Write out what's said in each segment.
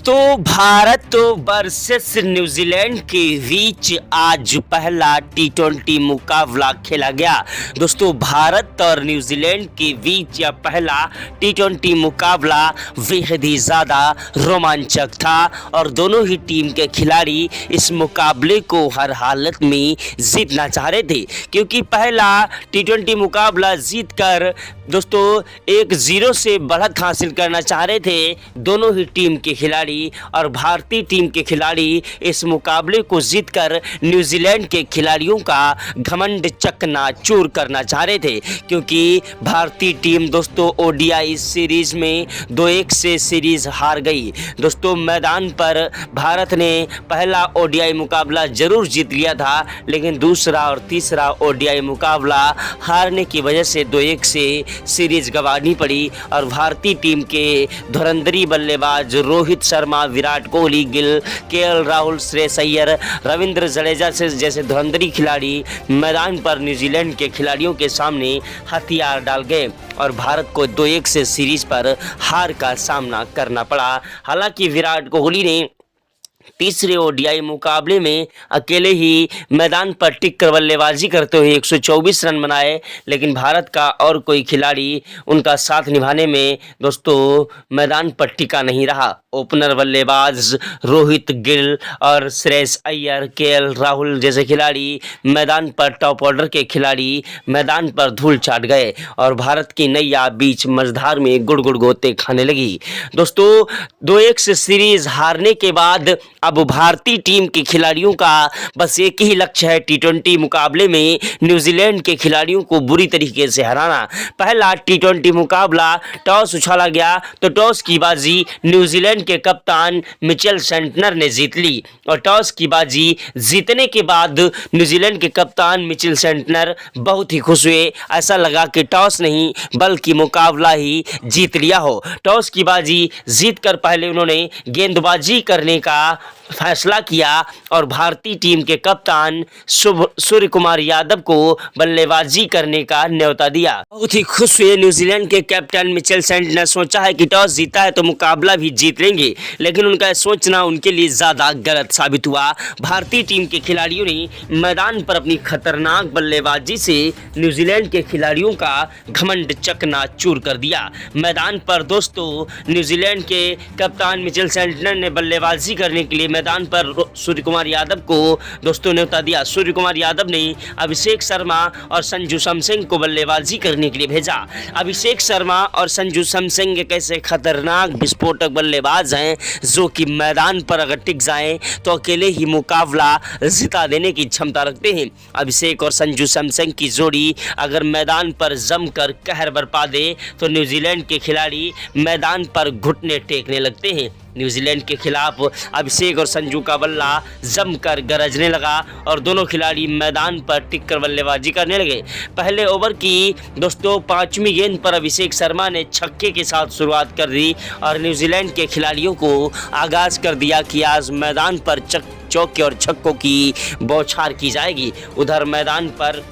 दोस्तों Bharat versus New Zealand के बीच आज पहला टी20 मुकाबला खेला गया। दोस्तों भारत और न्यूजीलैंड के बीच यह पहला टी20 मुकाबला बेहद ही ज़्यादा रोमांचक था और दोनों ही टीम के खिलाड़ी इस मुकाबले को हर हालत में जीतना चाह रहे थे, क्योंकि पहला टी20 मुकाबला जीतकर दोस्तों 1-0 से बढ़त हासिल करना चाह रहे थे दोनों ही टीम के खिलाड़ी। और भारतीय टीम के खिलाड़ी इस मुकाबले को जीतकर न्यूजीलैंड के खिलाड़ियों का घमंड चकनाचूर करना चाह रहे थे, क्योंकि भारतीय टीम दोस्तों ओडीआई सीरीज में 2-1 से सीरीज हार गई। दोस्तों मैदान पर भारत ने पहला ओडीआई मुकाबला जरूर जीत लिया था, लेकिन दूसरा और तीसरा ओडीआई मुकाबला हारने की वजह से 2-1 से सीरीज गंवानी पड़ी। और भारतीय टीम के धुरंधरी बल्लेबाज रोहित शर्मा, विराट कोहली, गिल, केएल राहुल, श्रेयस अय्यर, रविंद्र जडेजा से जैसे धुरंधरी खिलाड़ी मैदान पर न्यूजीलैंड के खिलाड़ियों के सामने हथियार डाल गए और भारत को 2-1 से सीरीज पर हार का सामना करना पड़ा। हालांकि विराट कोहली ने तीसरे ओडीआई मुकाबले में अकेले ही मैदान पर टिक कर बल्लेबाजी करते हुए 124 रन बनाए, लेकिन भारत का और कोई खिलाड़ी उनका साथ निभाने में दोस्तों मैदान पर टिका नहीं रहा। ओपनर बल्लेबाज रोहित, गिल और श्रेयस अय्यर, केएल राहुल जैसे खिलाड़ी मैदान पर टॉप ऑर्डर के खिलाड़ी मैदान पर धूल चाट गए और भारत की नैया बीच मझधार में गुड़ गुड़ गोते खाने लगी। दोस्तों 2-1 से सीरीज हारने के बाद अब भारतीय टीम के खिलाड़ियों का बस एक ही लक्ष्य है टी20 मुकाबले में न्यूजीलैंड के खिलाड़ियों को बुरी तरीके से हराना। पहला टी20 मुकाबला टॉस उछाला गया तो टॉस की बाजी न्यूजीलैंड के कप्तान मिचेल सेंटनर ने जीत ली और टॉस की बाजी जीतने के बाद न्यूजीलैंड के कप्तान मिचेल सेंटनर बहुत ही खुश हुए। ऐसा लगा कि टॉस नहीं बल्कि मुकाबला ही जीत लिया हो। टॉस की बाजी जीतकर पहले उन्होंने गेंदबाजी करने का फैसला किया और भारतीय टीम के कप्तान सूर्य कुमार यादव को बल्लेबाजी करने का न्योता दिया। बहुत ही खुश हुए न्यूजीलैंड के कैप्टन मिचेल सेंटनर। सोचा है कि टॉस जीता है तो मुकाबला भी जीत लेंगे, लेकिन उनका सोचना उनके लिए ज़्यादा गलत साबित हुआ। भारतीय टीम के खिलाड़ियों ने मैदान पर अपनी खतरनाक बल्लेबाजी से न्यूजीलैंड के खिलाड़ियों का घमंड चकनाचूर कर दिया। मैदान पर दोस्तों न्यूजीलैंड के कप्तान मिचेल सेंटनर ने बल्लेबाजी करने के लिए मैदान पर सूर्य कुमार यादव को दोस्तों न्योता दिया। सूर्य कुमार यादव ने अभिषेक शर्मा और संजू सैमसन को बल्लेबाजी करने के लिए भेजा। अभिषेक शर्मा और संजू सैमसन एक ऐसे खतरनाक विस्फोटक बल्लेबाज हैं जो कि मैदान पर अगर टिक जाएं तो अकेले ही मुकाबला जिता देने की क्षमता रखते हैं। अभिषेक और संजू सैमसन की जोड़ी अगर मैदान पर जमकर कहर बरपा दे तो न्यूजीलैंड के खिलाड़ी मैदान पर घुटने टेकने लगते हैं। न्यूजीलैंड के खिलाफ अभिषेक और संजू का बल्ला जमकर गरजने लगा और दोनों खिलाड़ी मैदान पर टिककर बल्लेबाजी करने लगे। पहले ओवर की दोस्तों 5वीं गेंद पर अभिषेक शर्मा ने छक्के के साथ शुरुआत कर दी और न्यूजीलैंड के खिलाड़ियों को आगाज कर दिया कि आज मैदान पर चौके और छक्कों की बौछार की जाएगी। उधर मैदान पर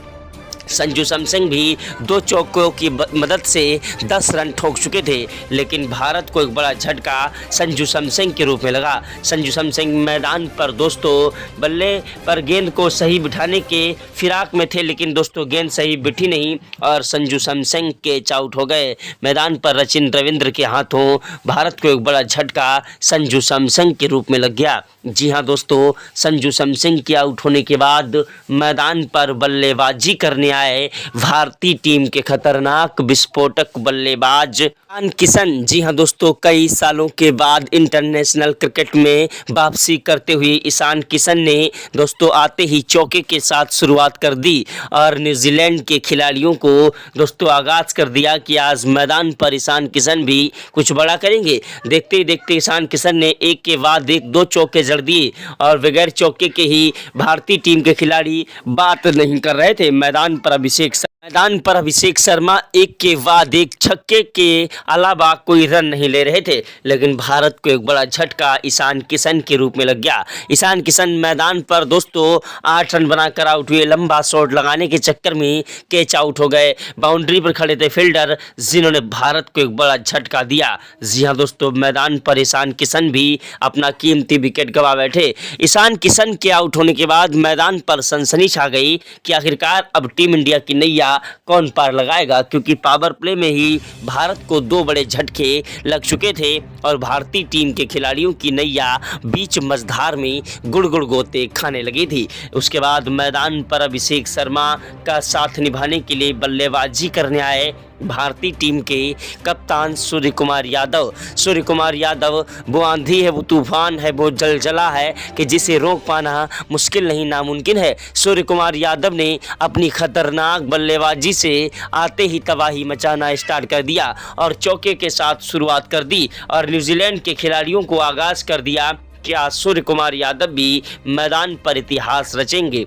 संजू सैमसन भी 2 चौकों की मदद से 10 रन ठोक चुके थे, लेकिन भारत को एक बड़ा झटका संजू सैमसन के रूप में लगा। संजू सैमसन मैदान पर दोस्तों बल्ले पर गेंद को सही बिठाने के फिराक में थे, लेकिन दोस्तों गेंद सही बिठी नहीं और संजू सैमसन कैच आउट हो गए। मैदान पर सचिन रविंद्र के हाथों भारत को एक बड़ा झटका संजू सैमसन के रूप में लग गया। जी हाँ दोस्तों, संजू सैमसन के आउट होने के बाद मैदान पर बल्लेबाजी करने आए भारतीय टीम के खतरनाक विस्फोटक बल्लेबाज ईशान किशन। जी हां दोस्तों, कई सालों के बाद इंटरनेशनल क्रिकेट में वापसी करते हुए ईशान किशन ने दोस्तों आते ही चौके के साथ शुरुआत कर दी और न्यूजीलैंड के खिलाड़ियों को दोस्तों आगाज कर दिया कि आज मैदान पर ईशान किशन भी कुछ बड़ा करेंगे। देखते ही देखते ईशान किशन ने एक के बाद एक 2 चौके जड़ दिए और बगैर चौके के ही भारतीय टीम के खिलाड़ी बात नहीं कर रहे थे। मैदान पर अभिषेक मैदान पर अभिषेक शर्मा एक के बाद एक छक्के के अलावा कोई रन नहीं ले रहे थे, लेकिन भारत को एक बड़ा झटका ईशान किशन के रूप में लग गया। ईशान किशन मैदान पर दोस्तों 8 रन बनाकर आउट हुए। लंबा शॉट लगाने के चक्कर में कैच आउट हो गए। बाउंड्री पर खड़े थे फील्डर, जिन्होंने भारत को एक बड़ा झटका दिया। जी हाँ दोस्तों, मैदान पर ईशान किशन भी अपना कीमती विकेट गंवा बैठे। ईशान किशन के आउट होने के बाद मैदान पर सनसनी छा गई कि आखिरकार अब टीम इंडिया की नैया कौन पार लगाएगा, क्योंकि पावर प्ले में ही भारत को 2 बड़े झटके लग चुके थे और भारतीय टीम के खिलाड़ियों की नैया बीच मझधार में गुड़ गुड़ गोते खाने लगी थी। उसके बाद मैदान पर अभिषेक शर्मा का साथ निभाने के लिए बल्लेबाजी करने आए भारतीय टीम के कप्तान सूर्य कुमार यादव। वो आंधी है, वो तूफान है, वो जलजला है कि जिसे रोक पाना मुश्किल नहीं नामुमकिन है। सूर्य कुमार यादव ने अपनी खतरनाक बल्लेबाजी से आते ही तबाही मचाना स्टार्ट कर दिया और चौके के साथ शुरुआत कर दी और न्यूजीलैंड के खिलाड़ियों को आगाज कर दिया। क्या सूर्य कुमार यादव भी मैदान पर इतिहास रचेंगे?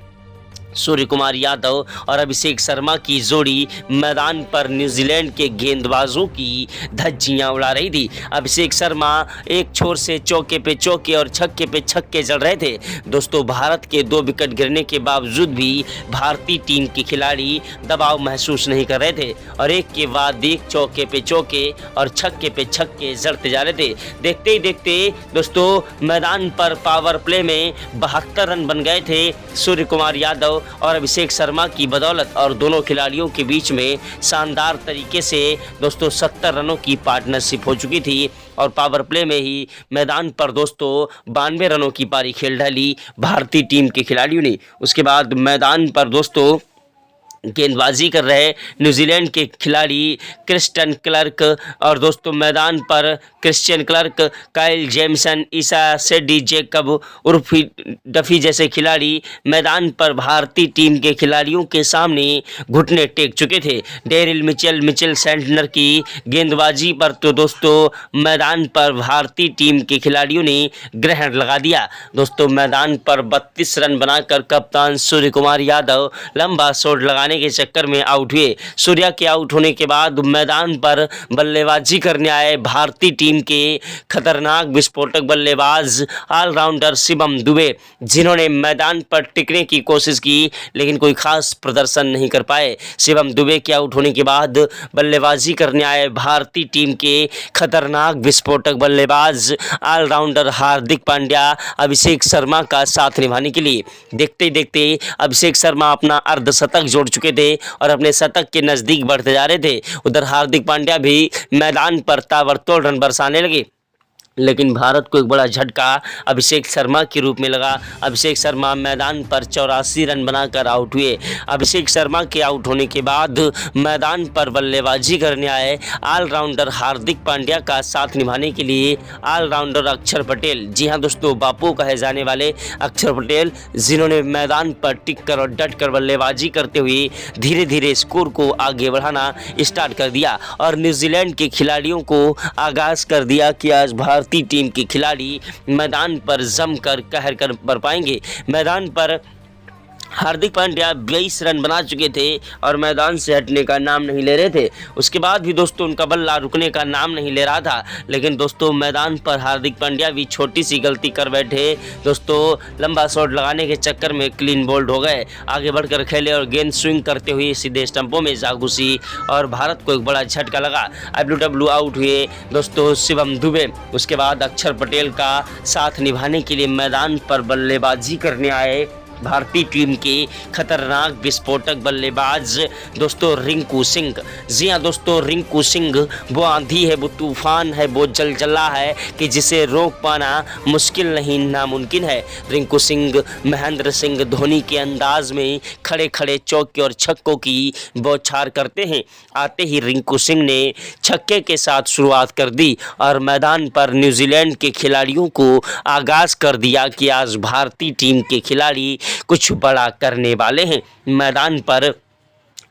सूर्य कुमार यादव और अभिषेक शर्मा की जोड़ी मैदान पर न्यूजीलैंड के गेंदबाजों की धज्जियां उड़ा रही थी। अभिषेक शर्मा एक छोर से चौके पे चौके और छक्के पे छक्के जड़ रहे थे। दोस्तों, भारत के 2 विकेट गिरने के बावजूद भी भारतीय टीम के खिलाड़ी दबाव महसूस नहीं कर रहे थे और एक के बाद एक चौके पे चौके और छक्के पे छक्के जड़ते जा रहे थे। देखते ही देखते दोस्तों मैदान पर पावर प्ले में 72 रन बन गए थे सूर्य कुमार यादव और अभिषेक शर्मा की बदौलत, और दोनों खिलाड़ियों के बीच में शानदार तरीके से दोस्तों 70 रनों की पार्टनरशिप हो चुकी थी और पावर प्ले में ही मैदान पर दोस्तों 92 रनों की पारी खेल डाली भारतीय टीम के खिलाड़ियों ने। उसके बाद मैदान पर दोस्तों गेंदबाजी कर रहे न्यूजीलैंड के खिलाड़ी क्रिस्टियन क्लर्क और दोस्तों मैदान पर क्रिस्टियन क्लर्क, काइल जेमसन, ईसा सेडी, जेकब उर्फ डफी जैसे खिलाड़ी मैदान पर भारतीय टीम के खिलाड़ियों के सामने घुटने टेक चुके थे। डेरिल मिचेल सेंटनर की गेंदबाजी पर तो दोस्तों मैदान पर भारतीय टीम के खिलाड़ियों ने ग्रहण लगा दिया। दोस्तों मैदान पर 32 रन बनाकर कप्तान सूर्य कुमार यादव लंबा शॉट लगाने के चक्कर में आउट हुए। सूर्या के आउट होने के बाद मैदान पर बल्लेबाजी करने आए भारतीय टीम के खतरनाक विस्फोटक बल्लेबाज ऑलराउंडर शिवम दुबे, जिन्होंने मैदान पर टिकने की कोशिश की लेकिन कोई खास प्रदर्शन नहीं कर पाए। शिवम दुबे के आउट होने के बाद बल्लेबाजी करने आए भारतीय टीम के खतरनाक विस्फोटक बल्लेबाज ऑलराउंडर हार्दिक पांड्या अभिषेक शर्मा का साथ निभाने के लिए। देखते देखते अभिषेक शर्मा अपना अर्धशतक जोड़ चुके थे और अपने शतक के नजदीक बढ़ते जा रहे थे। उधर हार्दिक पांड्या भी मैदान पर ताबड़तोड़ रन बरसाने लगे, लेकिन भारत को एक बड़ा झटका अभिषेक शर्मा के रूप में लगा। अभिषेक शर्मा मैदान पर 84 रन बनाकर आउट हुए। अभिषेक शर्मा के आउट होने के बाद मैदान पर बल्लेबाजी करने आए ऑलराउंडर हार्दिक पांड्या का साथ निभाने के लिए ऑलराउंडर अक्षर पटेल। जी हाँ दोस्तों, बापू कहे जाने वाले अक्षर पटेल, जिन्होंने मैदान पर टिक कर और डट कर बल्लेबाजी करते हुए धीरे धीरे स्कोर को आगे बढ़ाना स्टार्ट कर दिया और न्यूजीलैंड के खिलाड़ियों को आगाज कर दिया कि आज भारतीय टीम के खिलाड़ी मैदान पर जमकर कहर कर बरपाएंगे। मैदान पर हार्दिक पांड्या 22 रन बना चुके थे और मैदान से हटने का नाम नहीं ले रहे थे। उसके बाद भी दोस्तों उनका बल्ला रुकने का नाम नहीं ले रहा था, लेकिन दोस्तों मैदान पर हार्दिक पांड्या भी छोटी सी गलती कर बैठे। दोस्तों लंबा शॉट लगाने के चक्कर में क्लीन बोल्ड हो गए, आगे बढ़कर खेले और गेंद स्विंग करते हुए सीधे स्टंपों में जा घुसी और भारत को एक बड़ा झटका लगा। डब्ल्यू आउट हुए दोस्तों शिवम दुबे। उसके बाद अक्षर पटेल का साथ निभाने के लिए मैदान पर बल्लेबाजी करने आए भारतीय टीम के खतरनाक विस्फोटक बल्लेबाज दोस्तों रिंकू सिंह। जी हाँ दोस्तों, रिंकू सिंह वो आंधी है, वो तूफान है, वो जलजला है कि जिसे रोक पाना मुश्किल नहीं नामुमकिन है। रिंकू सिंह महेंद्र सिंह धोनी के अंदाज में खड़े खड़े चौके और छक्कों की बौछार करते हैं। आते ही रिंकू सिंह ने छक्के के साथ शुरुआत कर दी और मैदान पर न्यूजीलैंड के खिलाड़ियों को आगाज कर दिया कि आज भारतीय टीम के खिलाड़ी कुछ बड़ा करने वाले हैं। मैदान पर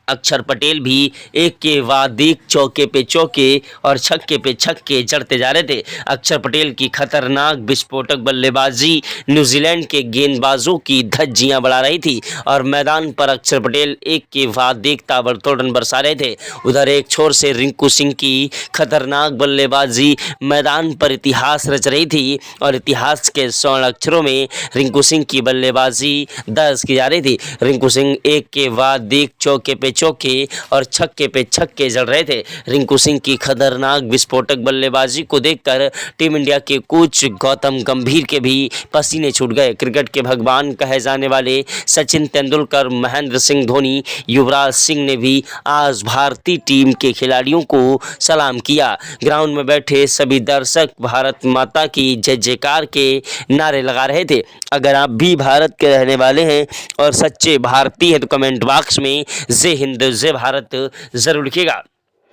अक्षर पटेल भी एक के बाद एक चौके पे चौके और छक्के पे छक्के जड़ते जा रहे थे। अक्षर पटेल की खतरनाक विस्फोटक बल्लेबाजी न्यूजीलैंड के गेंदबाजों की धज्जियां बढ़ा रही थी और मैदान पर अक्षर पटेल एक के बाद एक ताबड़तोड़ रन बरसा रहे थे। उधर एक छोर से रिंकू सिंह की खतरनाक बल्लेबाजी मैदान पर इतिहास रच रही थी और इतिहास के स्वर्ण अक्षरों में रिंकू सिंह की बल्लेबाजी दर्ज की जा रही थी। रिंकू सिंह एक के बाद एक चौके पे चौके और छक्के पे छक्के जड़ रहे थे। रिंकू सिंह की खतरनाक विस्फोटक बल्लेबाजी को देखकर टीम इंडिया के कोच गौतम गंभीर के भी पसीने छूट गए। क्रिकेट के भगवान कहे जाने वाले सचिन तेंदुलकर, महेंद्र सिंह धोनी, युवराज सिंह ने भी आज भारतीय टीम के खिलाड़ियों को सलाम किया। ग्राउंड में बैठे सभी दर्शक भारत माता की जय जयकार के नारे लगा रहे थे। अगर आप भी भारत के रहने वाले हैं और सच्चे भारतीय हैं तो कमेंट बॉक्स में जय हिंद जय भारत जरूर लिखिएगा।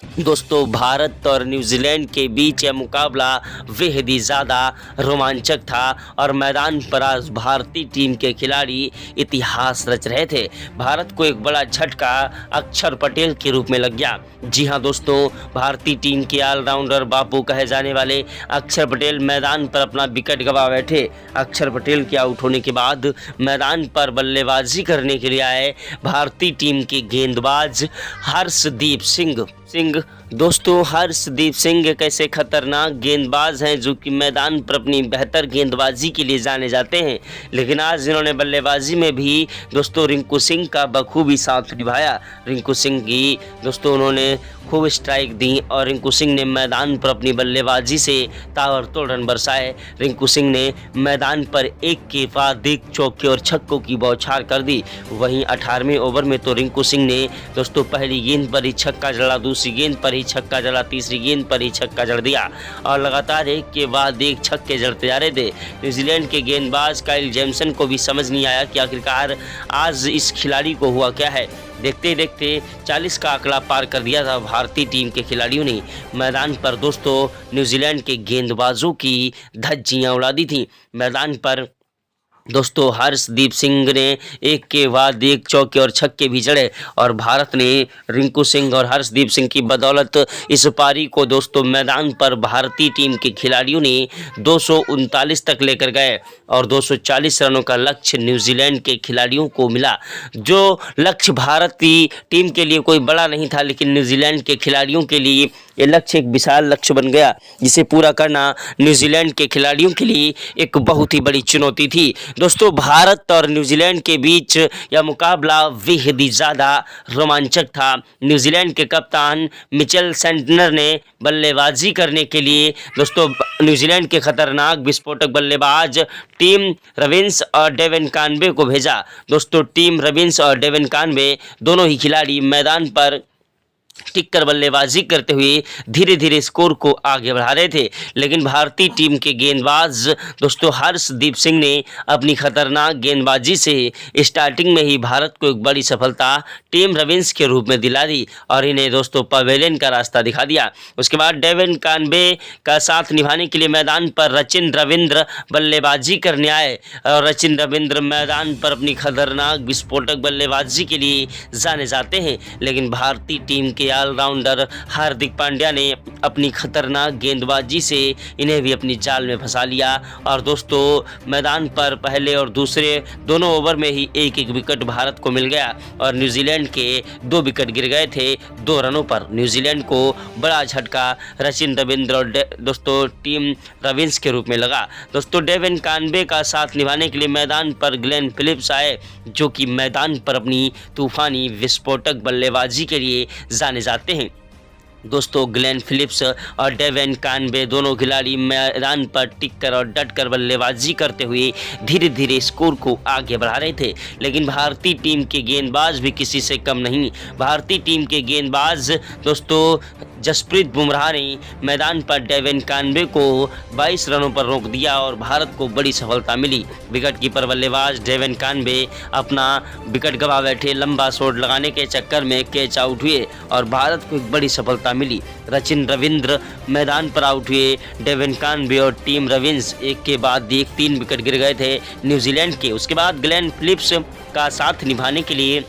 दोस्तों, भारत और न्यूजीलैंड के बीच यह मुकाबला बेहद ही ज़्यादा रोमांचक था और मैदान पर आज भारतीय टीम के खिलाड़ी इतिहास रच रहे थे। भारत को एक बड़ा झटका अक्षर पटेल के रूप में लग गया। जी हां दोस्तों, भारतीय टीम के ऑलराउंडर बापू कहे जाने वाले अक्षर पटेल मैदान पर अपना विकेट गंवा बैठे। अक्षर पटेल के आउट होने के बाद मैदान पर बल्लेबाजी करने के लिए आए भारतीय टीम के गेंदबाज हर्षदीप सिंह। दोस्तों, हर्षदीप सिंह एक ऐसे खतरनाक गेंदबाज हैं जो कि मैदान पर अपनी बेहतर गेंदबाजी के लिए जाने जाते हैं, लेकिन आज इन्होंने बल्लेबाजी में भी दोस्तों रिंकू सिंह का बखूबी साथ निभाया। रिंकू सिंह की दोस्तों उन्होंने खूब स्ट्राइक दी और रिंकू सिंह ने मैदान पर अपनी बल्लेबाजी से ताबड़तोड़ रन बरसाए। रिंकू सिंह ने मैदान पर एक के बाद एक चौके और छक्कों की बौछार कर दी। वहीं 18वें ओवर में तो रिंकू सिंह ने दोस्तों पहली गेंद पर ही छक्का जड़ा, दूसरी गेंद पर ही छक्का जड़ा, तीसरी गेंद पर ही छक्का जड़ दिया और लगातार एक के बाद एक छक्के जड़ते जा रहे थे। न्यूजीलैंड के गेंदबाज काइल जेमसन को भी समझ नहीं आया कि आखिरकार आज इस खिलाड़ी को हुआ क्या है। देखते देखते 40 का आंकड़ा पार कर दिया था भारतीय टीम के खिलाड़ियों ने। मैदान पर दोस्तों न्यूजीलैंड के गेंदबाजों की धज्जियां उड़ा दी थी। मैदान पर दोस्तों हर्षदीप सिंह ने एक के बाद एक चौके और छक्के भी जड़े और भारत ने रिंकू सिंह और हर्षदीप सिंह की बदौलत इस पारी को दोस्तों मैदान पर भारतीय टीम के खिलाड़ियों ने 239 तक लेकर गए और 240 रनों का लक्ष्य न्यूजीलैंड के खिलाड़ियों को मिला। जो लक्ष्य भारतीय टीम के लिए कोई बड़ा नहीं था, लेकिन न्यूजीलैंड के खिलाड़ियों के लिए ये लक्ष्य एक विशाल लक्ष्य बन गया, जिसे पूरा करना न्यूजीलैंड के खिलाड़ियों के लिए एक बहुत ही बड़ी चुनौती थी। दोस्तों, भारत और न्यूजीलैंड के बीच यह मुकाबला बेहद ही ज़्यादा रोमांचक था। न्यूजीलैंड के कप्तान मिचेल सेंटनर ने बल्लेबाजी करने के लिए दोस्तों न्यूजीलैंड के खतरनाक विस्फोटक बल्लेबाज टीम रविंस और डेवन कानबे को भेजा। दोस्तों, टीम रविंस और डेवन कानबे दोनों ही खिलाड़ी मैदान पर टिककर बल्लेबाजी करते हुए धीरे धीरे स्कोर को आगे बढ़ा रहे थे, लेकिन भारतीय टीम के गेंदबाज दोस्तों हर्षदीप सिंह ने अपनी खतरनाक गेंदबाजी से स्टार्टिंग में ही भारत को एक बड़ी सफलता टीम रविंस के रूप में दिला दी और इन्हें दोस्तों पवेलियन का रास्ता दिखा दिया। उसके बाद डेवन कानबे का साथ निभाने के लिए मैदान पर रचिन रविंद्र बल्लेबाजी करने आए और रचिन रविंद्र मैदान पर अपनी खतरनाक विस्फोटक बल्लेबाजी के लिए जाने जाते हैं, लेकिन भारतीय टीम के ऑलराउंडर हार्दिक पांड्या ने अपनी खतरनाक गेंदबाजी से इन्हें भी अपनी जाल में फंसा लिया और दोस्तों मैदान पर पहले और दूसरे दोनों ओवर में ही एक एक विकेट भारत को मिल गया और न्यूजीलैंड के 2 विकेट गिर गए थे 2 रनों पर। न्यूजीलैंड को बड़ा झटका रचिन रविंद्र और दोस्तों टीम रविंस के रूप में लगा। दोस्तों, डेवन कानबे का साथ निभाने के लिए मैदान पर ग्लेन फिलिप्स आए, जो कि मैदान पर अपनी तूफानी विस्फोटक बल्लेबाजी के लिए जाने जाते हैं। दोस्तों, ग्लेन फिलिप्स और डेवन कानबे दोनों खिलाड़ी मैदान पर टिककर और डटकर बल्लेबाजी करते हुए धीरे धीरे स्कोर को आगे बढ़ा रहे थे, लेकिन भारतीय टीम के गेंदबाज भी किसी से कम नहीं। भारतीय टीम के गेंदबाज दोस्तों जसप्रीत बुमराह ने मैदान पर डेवन कानबे को 22 रनों पर रोक दिया और भारत को बड़ी सफलता मिली। विकेट कीपर बल्लेबाज डेवन कानबे अपना विकेट गंवा बैठे, लंबा शॉट लगाने के चक्कर में कैच आउट हुए और भारत को एक बड़ी सफलता मिली। रचिन रविंद्र मैदान पर आउट हुए, डेवन कानबे और टीम रविंस एक के बाद एक 3 विकेट गिर गए थे न्यूजीलैंड के। उसके बाद ग्लेन फिलिप्स का साथ निभाने के लिए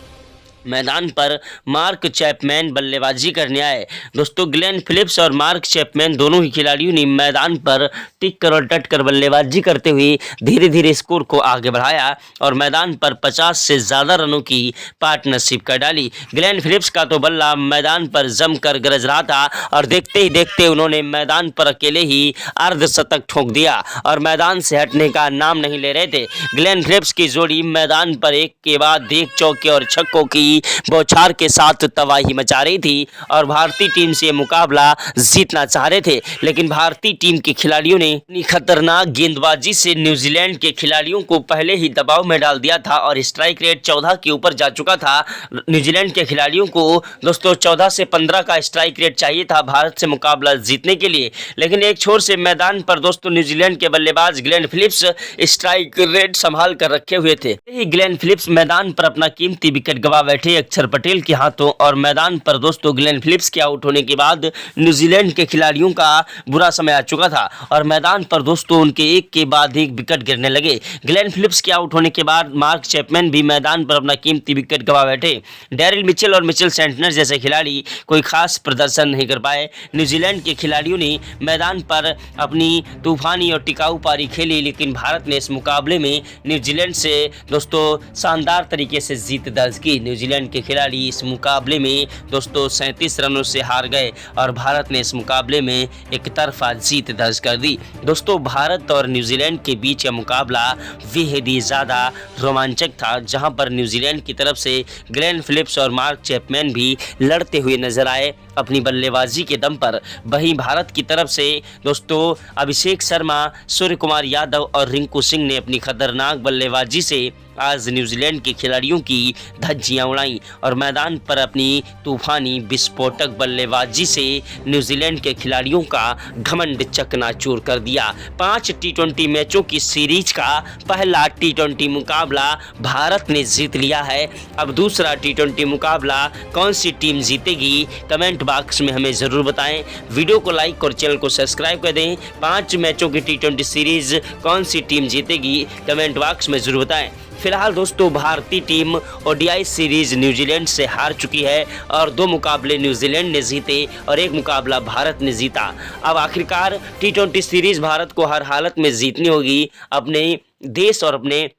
मैदान पर मार्क चैपमैन बल्लेबाजी करने आए। दोस्तों ग्लेन फिलिप्स और मार्क चैपमैन दोनों ही खिलाड़ियों ने मैदान पर टिक कर और डट कर बल्लेबाजी करते हुए धीरे धीरे स्कोर को आगे बढ़ाया और मैदान पर 50 से ज़्यादा रनों की पार्टनरशिप कर डाली। ग्लेन फिलिप्स का तो बल्ला मैदान पर जमकर गरज रहा था और देखते ही देखते उन्होंने मैदान पर अकेले ही अर्धशतक ठोक दिया और मैदान से हटने का नाम नहीं ले रहे थे। ग्लेन फिलिप्स की जोड़ी मैदान पर एक के बाद एक चौके और छक्कों की बौछार के साथ तबाही मचा रही थी और भारतीय टीम से मुकाबला जीतना चाह रहे थे, लेकिन भारतीय टीम के खिलाड़ियों ने अपनी खतरनाक गेंदबाजी से न्यूजीलैंड के खिलाड़ियों को पहले ही दबाव में डाल दिया था और स्ट्राइक रेट 14 के ऊपर जा चुका था। न्यूजीलैंड के खिलाड़ियों को दोस्तों 14 से 15 का स्ट्राइक रेट चाहिए था भारत से मुकाबला जीतने के लिए, लेकिन एक छोर से मैदान पर दोस्तों न्यूजीलैंड के बल्लेबाज ग्लेन फिलिप्स स्ट्राइक रेट संभाल कर रखे हुए थे। ग्लेन फिलिप्स मैदान पर अपना कीमती विकेट गवा बैठे अक्षर पटेल के हाथों और मैदान पर दोस्तों ग्लेन फिलिप्स के आउट होने के बाद न्यूजीलैंड के खिलाड़ियों का बुरा समय आ चुका था और मैदान पर दोस्तों उनके एक के बाद एक विकेट गिरने लगे। ग्लेन फिलिप्स के आउट होने के बाद मार्क चैपमैन भी मैदान पर अपना कीमती विकेट गवा बैठे। डैरिल मिचेल और मिचेल सेंटनर जैसे खिलाड़ी कोई खास प्रदर्शन नहीं कर पाए। न्यूजीलैंड के खिलाड़ियों ने मैदान पर अपनी तूफानी और टिकाऊ पारी खेली, लेकिन भारत ने इस मुकाबले में न्यूजीलैंड से दोस्तों शानदार तरीके से जीत दर्ज की। न्यूजीलैंड के खिलाड़ी इस मुकाबले में दोस्तों 37 रनों से हार गए और भारत ने इस मुकाबले में एक तरफा जीत दर्ज कर दी। दोस्तों भारत और न्यूजीलैंड के बीच का मुकाबला बेहद ही ज़्यादा रोमांचक था, जहां पर न्यूजीलैंड की तरफ से ग्लेन फिलिप्स और मार्क चैपमैन भी लड़ते हुए नजर आए अपनी बल्लेबाजी के दम पर। वहीं भारत की तरफ से दोस्तों अभिषेक शर्मा, सूर्य कुमार यादव और रिंकू सिंह ने अपनी खतरनाक बल्लेबाजी से आज न्यूजीलैंड के खिलाड़ियों की धज्जियां उड़ाई और मैदान पर अपनी तूफानी विस्फोटक बल्लेबाजी से न्यूजीलैंड के खिलाड़ियों का घमंड चकनाचूर कर दिया। 5 टी20 मैचों की सीरीज का पहला टी20 मुकाबला भारत ने जीत लिया है। अब दूसरा टी20 मुकाबला कौन सी टीम जीतेगी कमेंट बॉक्स में हमें ज़रूर बताएं। वीडियो को लाइक और चैनल को सब्सक्राइब कर दें। 5 मैचों की टी20 सीरीज कौन सी टीम जीतेगी कमेंट बॉक्स में ज़रूर बताएं। फिलहाल दोस्तों भारतीय टीम ओडीआई सीरीज न्यूजीलैंड से हार चुकी है और 2 मुकाबले न्यूजीलैंड ने जीते और 1 मुकाबला भारत ने जीता। अब आखिरकार टी20 सीरीज भारत को हर हालत में जीतनी होगी अपने देश और अपने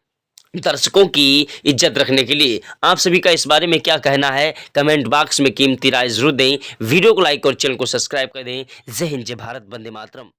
दर्शकों की इज्जत रखने के लिए। आप सभी का इस बारे में क्या कहना है कमेंट बॉक्स में कीमती राय जरूर दें। वीडियो को लाइक और चैनल को सब्सक्राइब कर दें। जय हिंद, जय भारत, वंदे मातरम।